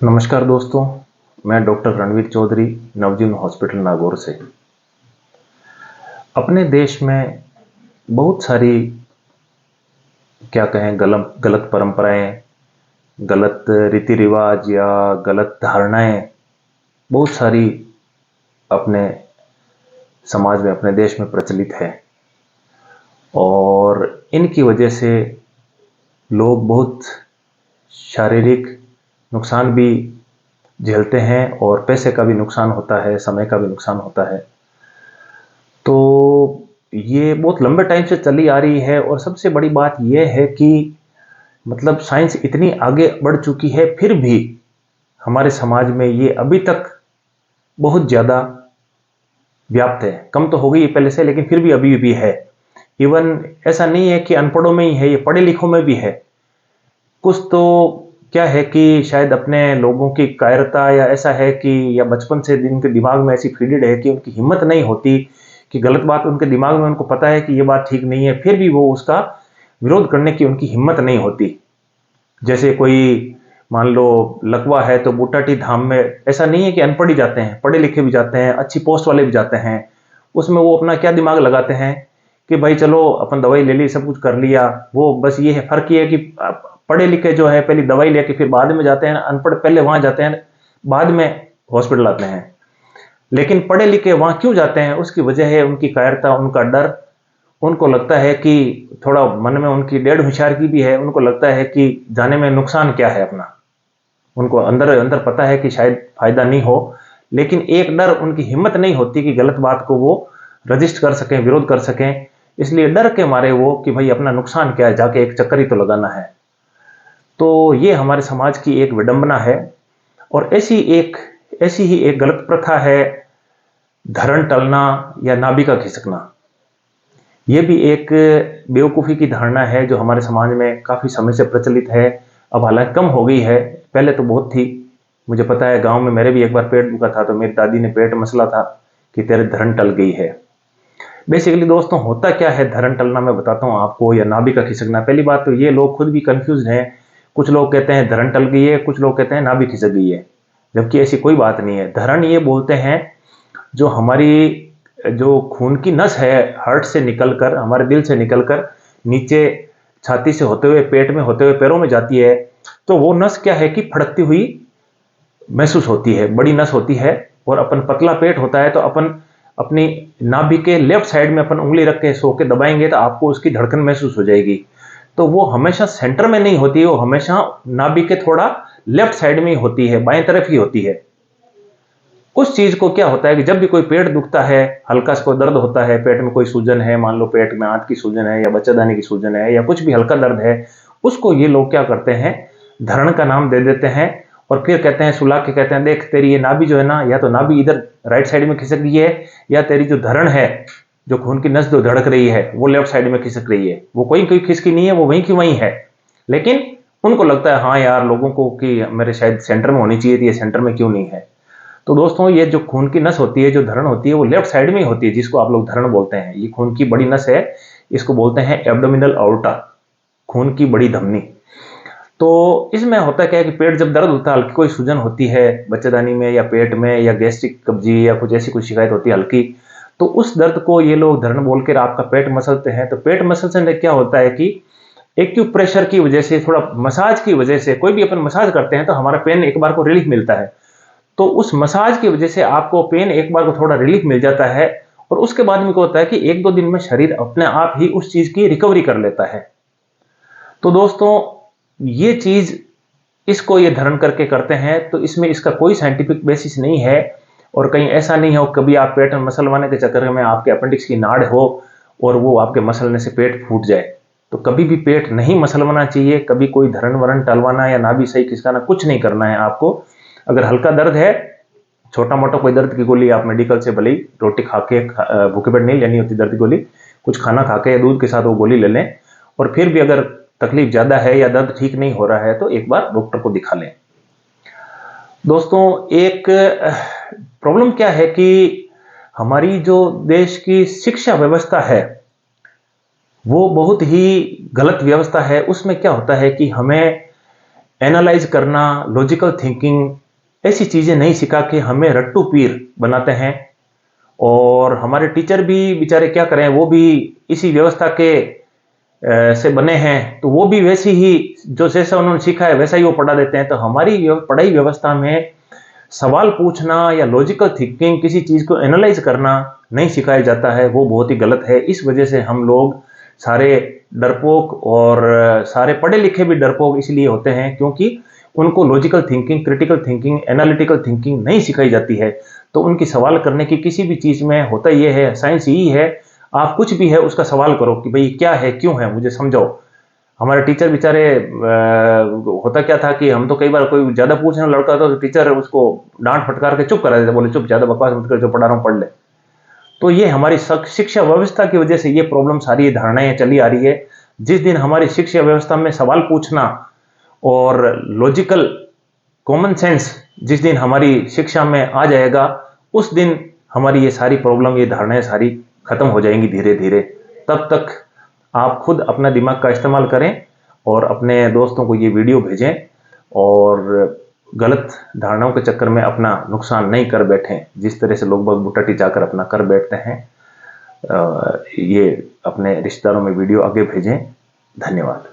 नमस्कार दोस्तों, मैं डॉक्टर रणवीर चौधरी नवजीवन हॉस्पिटल नागौर से। अपने देश में बहुत सारी क्या कहें गलत गलत परंपराएं, गलत रीति रिवाज या गलत धारणाएं बहुत सारी अपने समाज में, अपने देश में प्रचलित है और इनकी वजह से लोग बहुत शारीरिक नुकसान भी झेलते हैं और पैसे का भी नुकसान होता है, समय का भी नुकसान होता है। तो ये बहुत लंबे टाइम से चली आ रही है और सबसे बड़ी बात यह है कि मतलब साइंस इतनी आगे बढ़ चुकी है, फिर भी हमारे समाज में ये अभी तक बहुत ज़्यादा व्याप्त है। कम तो हो गई पहले से, लेकिन फिर भी अभी भी है। इवन ऐसा नहीं है कि अनपढ़ों में ही है, ये पढ़े लिखों में भी है। कुछ तो क्या है कि शायद अपने लोगों की कायरता या ऐसा है कि या बचपन से जिनके दिमाग में ऐसी फीडेड है कि उनकी हिम्मत नहीं होती कि गलत बात उनके दिमाग में, उनको पता है कि ये बात ठीक नहीं है, फिर भी वो उसका विरोध करने की उनकी हिम्मत नहीं होती। जैसे कोई मान लो लकवा है तो बूटाटी धाम में ऐसा नहीं है कि अनपढ़ ही जाते हैं, पढ़े लिखे भी जाते हैं, अच्छी पोस्ट वाले भी जाते हैं। उसमें वो अपना क्या दिमाग लगाते हैं कि भाई चलो अपन दवाई ले ली, सब कुछ कर लिया। वो बस ये है, फर्क ये है कि पढ़े लिखे जो है पहले दवाई लेके फिर बाद में जाते हैं, अनपढ़ पहले वहां जाते हैं, बाद में हॉस्पिटल आते हैं। लेकिन पढ़े लिखे वहां क्यों जाते हैं? उसकी वजह है उनकी कायरता, उनका डर। उनको लगता है कि थोड़ा मन में उनकी डेढ़ होशियारी भी है, उनको लगता है कि जाने में नुकसान क्या है अपना। उनको अंदर अंदर पता है कि शायद फायदा नहीं हो, लेकिन एक डर, उनकी हिम्मत नहीं होती कि गलत बात को वो रजिस्ट कर सकें, विरोध कर सकें। इसलिए डर के मारे वो कि भाई अपना नुकसान क्या है, जाके एक चक्कर ही तो लगाना है। तो ये हमारे समाज की एक विडंबना है। और ऐसी ही एक गलत प्रथा है धरण टलना या नाभि का खिसकना। ये भी एक बेवकूफ़ी की धारणा है जो हमारे समाज में काफ़ी समय से प्रचलित है। अब हालांकि कम हो गई है, पहले तो बहुत थी। मुझे पता है गांव में मेरे भी एक बार पेट दुखा था तो मेरी दादी ने पेट मसला था कि तेरे धरण टल गई है। बेसिकली दोस्तों होता क्या है धरण टलना, मैं बताता हूँ आपको, या नाभि का खिसकना। पहली बात तो ये लोग खुद भी कंफ्यूज हैं। कुछ लोग कहते हैं धरण टल गई है, कुछ लोग कहते हैं नाभि खिसक गई है, जबकि ऐसी कोई बात नहीं है। धरण ये बोलते हैं जो हमारी जो खून की नस है, हार्ट से निकलकर, हमारे दिल से निकलकर नीचे छाती से होते हुए, पेट में होते हुए पैरों में जाती है। तो वो नस क्या है कि फड़कती हुई महसूस होती है, बड़ी नस होती है। और अपन पतला पेट होता है तो अपन अपनी नाभि के लेफ्ट साइड में अपन उंगली रख के सो के दबाएंगे तो आपको उसकी धड़कन महसूस हो जाएगी। तो वो हमेशा सेंटर में नहीं होती है, वो हमेशा नाभि के थोड़ा लेफ्ट साइड में ही होती है, बाएं तरफ ही होती है। उस चीज को क्या होता है कि जब भी कोई पेट दुखता है, हल्का सा कोई दर्द होता है, पेट में कोई सूजन है, मान लो पेट में आंत की सूजन है या बच्चादानी की सूजन है या कुछ भी हल्का दर्द है, उसको ये लोग क्या करते हैं, धरण का नाम दे देते हैं और फिर कहते हैं, सुला के कहते हैं, देख तेरी ये नाभि जो है ना, या तो नाभि इधर राइट साइड में खिसक गई है, या तेरी जो धरण है, जो खून की नस जो धड़क रही है, वो लेफ्ट साइड में खिसक रही है। वो कोई खिसकी नहीं है, वो वहीं की वहीं है। लेकिन उनको लगता है हाँ यार लोगों को कि मेरे शायद सेंटर में होनी चाहिए थी, ये सेंटर में क्यों नहीं है। तो दोस्तों ये जो खून की नस होती है, जो धरण होती है, वो लेफ्ट साइड में ही होती है, जिसको आप लोग धरण बोलते हैं। ये खून की बड़ी नस है, इसको बोलते हैं एब्डोमिनल अओर्टा, खून की बड़ी धमनी। तो इसमें होता क्या है कि पेट जब दर्द होता है, हल्की कोई सूजन होती है बच्चेदानी में या पेट में, या गैस्ट्रिक कब्जी या कुछ ऐसी कुछ शिकायत होती है हल्की, तो उस दर्द को ये लोग धरण बोल कर आपका पेट मसलते हैं। तो पेट मसल से क्या होता है कि एक्यूप्रेशर की वजह से, थोड़ा मसाज की वजह से, कोई भी अपन मसाज करते हैं तो हमारा पेन एक बार को रिलीफ मिलता है। तो उस मसाज की वजह से आपको पेन एक बार को थोड़ा रिलीफ मिल जाता है और उसके बाद में क्या होता है कि एक दो दिन में शरीर अपने आप ही उस चीज की रिकवरी कर लेता है। तो दोस्तों ये चीज, इसको ये धरण करके करते हैं तो इसमें इसका कोई साइंटिफिक बेसिस नहीं है। और कहीं ऐसा नहीं हो कभी आप पेट में मसलवाने के चक्कर में आपके अपेंडिक्स की नाड़ हो और वो आपके मसलने से पेट फूट जाए। तो कभी भी पेट नहीं मसलवाना चाहिए, कभी कोई धरण वरण टलवाना या नाभि सही खिसकाना कुछ नहीं करना है आपको। अगर हल्का दर्द है, छोटा मोटा कोई दर्द की गोली आप मेडिकल से भले ही रोटी खा के, भूखे पेट नहीं लेनी होती दर्द की गोली, कुछ खाना खा के या दूध के साथ वो गोली ले लें। और फिर भी अगर तकलीफ ज्यादा है या दर्द ठीक नहीं हो रहा है तो एक बार डॉक्टर को दिखा लें। दोस्तों एक प्रॉब्लम क्या है कि हमारी जो देश की शिक्षा व्यवस्था है वो बहुत ही गलत व्यवस्था है। उसमें क्या होता है कि हमें एनालाइज करना, लॉजिकल थिंकिंग, ऐसी चीज़ें नहीं सिखा के हमें रट्टू पीर बनाते हैं। और हमारे टीचर भी बेचारे क्या करें, वो भी इसी व्यवस्था के से बने हैं, तो वो भी वैसी ही जो जैसा उन्होंने सीखा है वैसा ही वो पढ़ा देते हैं। तो हमारी पढ़ाई व्यवस्था में सवाल पूछना या लॉजिकल थिंकिंग, किसी चीज़ को एनालाइज करना नहीं सिखाया जाता है, वो बहुत ही गलत है। इस वजह से हम लोग सारे डरपोक और सारे पढ़े लिखे भी डरपोक इसलिए होते हैं क्योंकि उनको logical thinking, critical thinking, analytical thinking नहीं सिखाई जाती है। तो उनकी सवाल करने की किसी भी चीज़ में होता ये है, साइंस यही है, आप कुछ भी है उसका सवाल करो कि भाई क्या है, क्यों है, मुझे समझाओ। हमारे टीचर बेचारे होता क्या था कि हम तो कई बार कोई ज़्यादा पूछने वाला लड़का था तो टीचर उसको डांट फटकार के चुप करा देते, बोले चुप, ज़्यादा बकवास मत कर, जो पढ़ा रहा हूँ पढ़ ले। तो ये हमारी शिक्षा व्यवस्था की वजह से ये प्रॉब्लम, सारी धारणाएं चली आ रही है। जिस दिन हमारी शिक्षा व्यवस्था में सवाल पूछना और लॉजिकल कॉमन सेंस जिस दिन हमारी शिक्षा में आ जाएगा, उस दिन हमारी ये सारी प्रॉब्लम, ये धारणाएं सारी खत्म हो जाएंगी धीरे धीरे। तब तक आप खुद अपना दिमाग का इस्तेमाल करें और अपने दोस्तों को ये वीडियो भेजें और गलत धारणाओं के चक्कर में अपना नुकसान नहीं कर बैठें, जिस तरह से लोग बाग बुटाटी जाकर अपना कर बैठते हैं। ये अपने रिश्तेदारों में वीडियो आगे भेजें। धन्यवाद।